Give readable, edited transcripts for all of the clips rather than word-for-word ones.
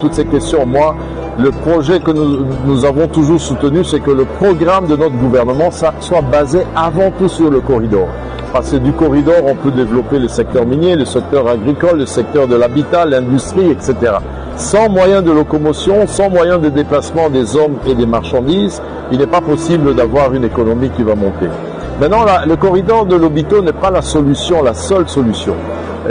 toutes ces questions. Moi, le projet que nous avons toujours soutenu, c'est que le programme de notre gouvernement soit basé avant tout sur le corridor. Parce que du corridor, on peut développer le secteur minier, le secteur agricole, le secteur de l'habitat, l'industrie, etc. Sans moyen de locomotion, sans moyen de déplacement des hommes et des marchandises, il n'est pas possible d'avoir une économie qui va monter. Maintenant, le corridor de Lobito n'est pas la solution, la seule solution.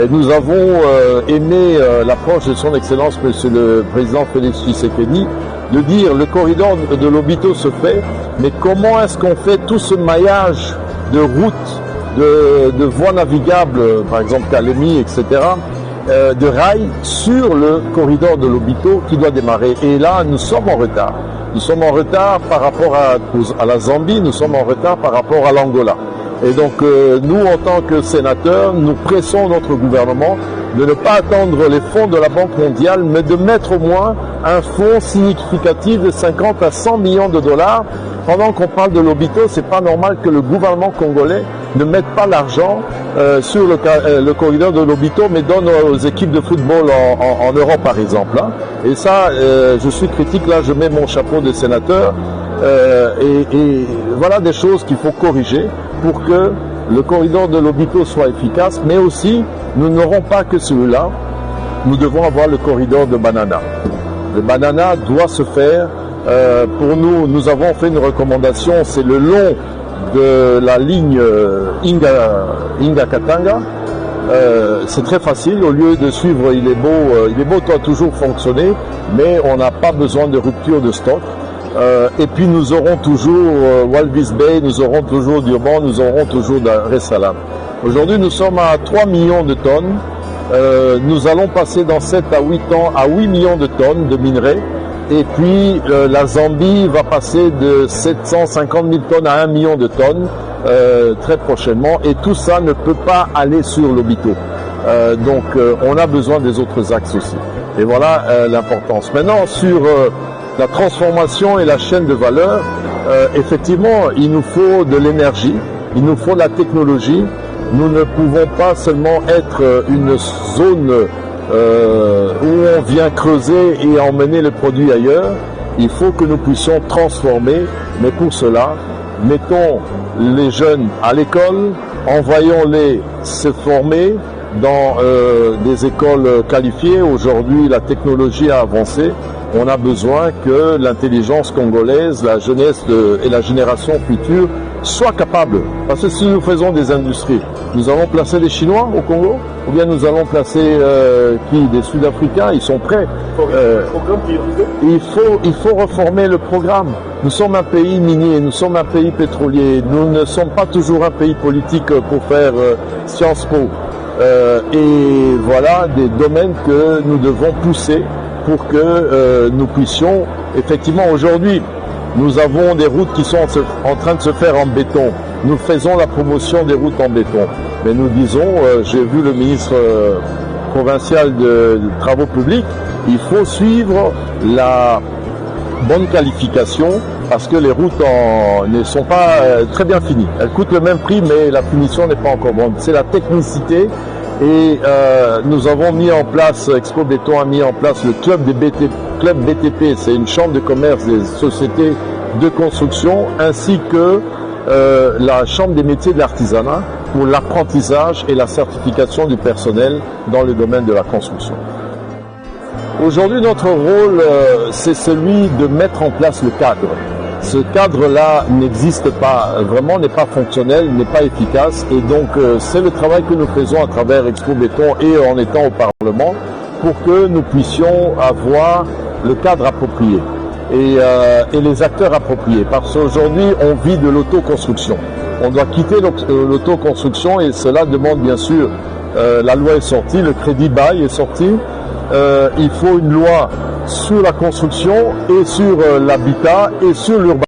Et nous avons aimé l'approche de son Excellence, Monsieur le Président Félix Tshisekedi, de dire le corridor de Lobito se fait, mais comment est-ce qu'on fait tout ce maillage de routes, de voies navigables, par exemple Kalemi, etc., de rails sur le corridor de Lobito qui doit démarrer. Et là, nous sommes en retard. Nous sommes en retard par rapport à la Zambie, nous sommes en retard par rapport à l'Angola. Et donc, nous, en tant que sénateurs, nous pressons notre gouvernement de ne pas attendre les fonds de la Banque mondiale, mais de mettre au moins un fonds significatif de 50 à 100 millions de dollars. Pendant qu'on parle de Lobito, c'est pas normal que le gouvernement congolais ne mette pas l'argent sur le corridor de Lobito, mais donne aux équipes de football en Europe, par exemple. Hein. Et ça, je suis critique, là, je mets mon chapeau de sénateur. Et voilà des choses qu'il faut corriger pour que le corridor de Lobito soit efficace, mais aussi, nous n'aurons pas que celui-là, nous devons avoir le corridor de Banana. Le Banana doit se faire. Pour nous, nous avons fait une recommandation, c'est le long de la ligne Inga-Katanga. C'est très facile, au lieu de suivre Il est beau doit toujours fonctionner, mais on n'a pas besoin de rupture de stock. Et puis nous aurons toujours Walvis Bay, nous aurons toujours Durban, nous aurons toujours Dar es Salaam. Aujourd'hui, nous sommes à 3 millions de tonnes. Nous allons passer dans 7 à 8 ans à 8 millions de tonnes de minerais. Et puis la Zambie va passer de 750 000 tonnes à 1 million de tonnes très prochainement. Et tout ça ne peut pas aller sur Lobito. Donc on a besoin des autres axes aussi. Et voilà l'importance. Maintenant, sur la transformation et la chaîne de valeur, effectivement, il nous faut de l'énergie, il nous faut de la technologie. Nous ne pouvons pas seulement être une zone où on vient creuser et emmener le produit ailleurs. Il faut que nous puissions transformer, mais pour cela, mettons les jeunes à l'école, envoyons-les se former dans des écoles qualifiées. Aujourd'hui, la technologie a avancé. On a besoin que l'intelligence congolaise, la jeunesse et la génération future soient capables. Parce que si nous faisons des industries, nous allons placer les Chinois au Congo, ou bien nous allons placer des Sud-Africains, ils sont prêts. Il faut reformer le programme. Nous sommes un pays minier, nous sommes un pays pétrolier, nous ne sommes pas toujours un pays politique pour faire Sciences Po. Et voilà des domaines que nous devons pousser pour que nous puissions, effectivement, aujourd'hui, nous avons des routes qui sont en train de se faire en béton. Nous faisons la promotion des routes en béton. Mais nous disons, j'ai vu le ministre provincial de Travaux publics, il faut suivre la bonne qualification parce que les routes ne sont pas très bien finies. Elles coûtent le même prix, mais la finition n'est pas encore bonne. C'est la technicité. Et nous avons mis en place, Expo Béton a mis en place le club BTP, c'est une chambre de commerce des sociétés de construction, ainsi que la chambre des métiers de l'artisanat pour l'apprentissage et la certification du personnel dans le domaine de la construction. Aujourd'hui, notre rôle, c'est celui de mettre en place le cadre. Ce cadre-là n'existe pas, vraiment n'est pas fonctionnel, n'est pas efficace, et donc c'est le travail que nous faisons à travers Expo Béton et en étant au Parlement pour que nous puissions avoir le cadre approprié et les acteurs appropriés. Parce qu'aujourd'hui, on vit de l'autoconstruction. On doit quitter l'autoconstruction et cela demande bien sûr, la loi est sortie, le crédit bail est sorti. Il faut une loi sur la construction et sur l'habitat et sur l'urbanisme.